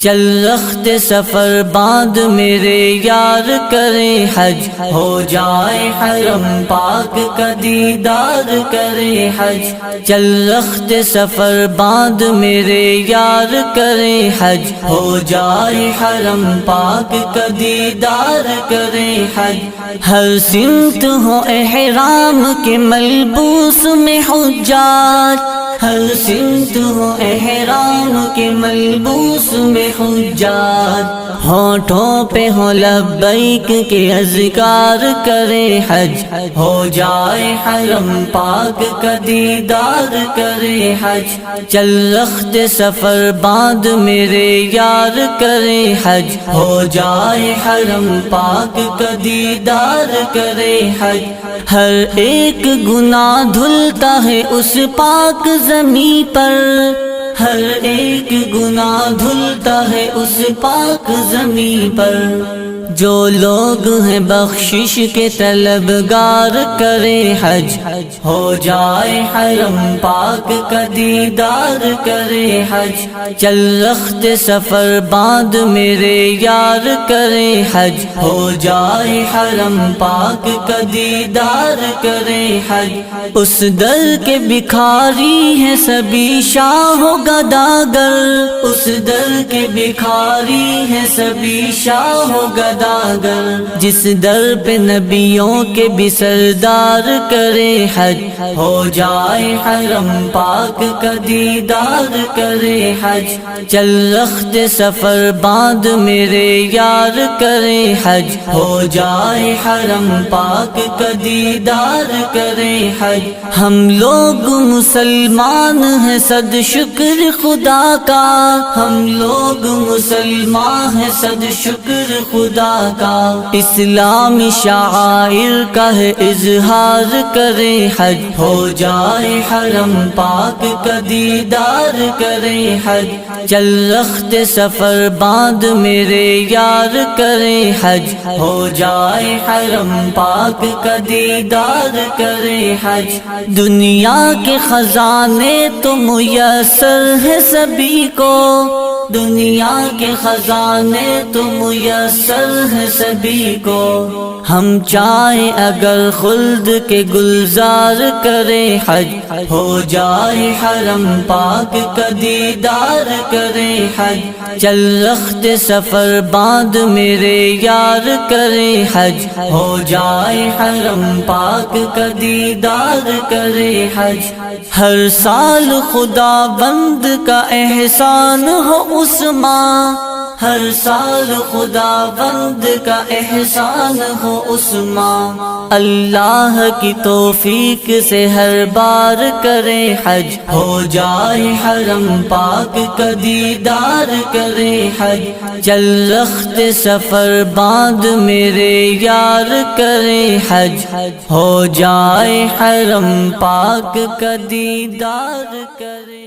چل رخت سفر باندھ میرے یار کرے حج، ہو جائے حرم پاک کا دیدار کرے حج۔ چل رخت سفر باندھ میرے یار کرے حج، ہو جائے حرم پاک کا دیدار کرے حج۔ ہر سمت ہو احرام کے ملبوس میں حجاج، ہر سمت ہو احرام کے ملبوس میں حجاج، ہونٹوں پہ ہو لبیک کے اذکار کرے حج، ہو جائے حرم پاک کا دیدار کرے حج۔ چل رخت سفر باندھ میرے یار کرے حج، ہو جائے حرم پاک کا دیدار کرے حج۔ ہر ایک گناہ دھلتا ہے اس پاک زمین پر، ہر ایک گناہ دھلتا ہے اس پاک زمین پر۔ جو لوگ ہیں بخشش کے طلبگار کرے حج، ہو جائے حرم پاک کا دیدار کرے حج۔ چل رخت سفر باندھ میرے یار کرے حج، ہو جائے حرم پاک کا دیدار کرے حج۔ اس در کے بھکاری ہیں سبھی شاہ و گداگر، اس در کے بھکاری ہیں سبھی شاہ و گداگر، جس در پہ نبیوں کے بھی سردار کرے حج، ہو جائے حرم پاک کا دیدار کرے حج۔ چل رخت سفر باندھ میرے یار کرے حج، ہو جائے حرم پاک کا دیدار کرے حج۔ ہم لوگ مسلمان ہیں صد شکر خدا کا، ہم لوگ مسلمان ہیں صد شکر خدا کا۔ اسلامی شعائر کا ہے اظہار کرے حج، ہو جائے حرم پاک کا دیدار کرے حج۔ چل رخت سفر باندھ میرے یار کرے حج، ہو جائے حرم پاک کا دیدار کرے حج۔ دنیا کے خزانے تو میسر ہے سبھی کو، دنیا کے خزانے تو میسر ہے سبھی کو۔ ہم چاہیں اگر خلد کے گلزار کرے حج، ہو جائے حرم پاک کا دیدار کرے حج۔ چل رخت سفر باندھ میرے یار کرے حج، ہو جائے حرم پاک کا دیدار کرے حج۔ ہر سال خدا بند کا احسان ہو اس ماں، ہر سال خدا بند کا احسان ہو اس ماں۔ اللہ کی توفیق سے ہر بار کرے حج، ہو جائے حرم پاک کا دیدار کرے حج۔ چل رخت سفر باندھ میرے یار کرے حج، ہو جائے حرم پاک کا دیدار کرے۔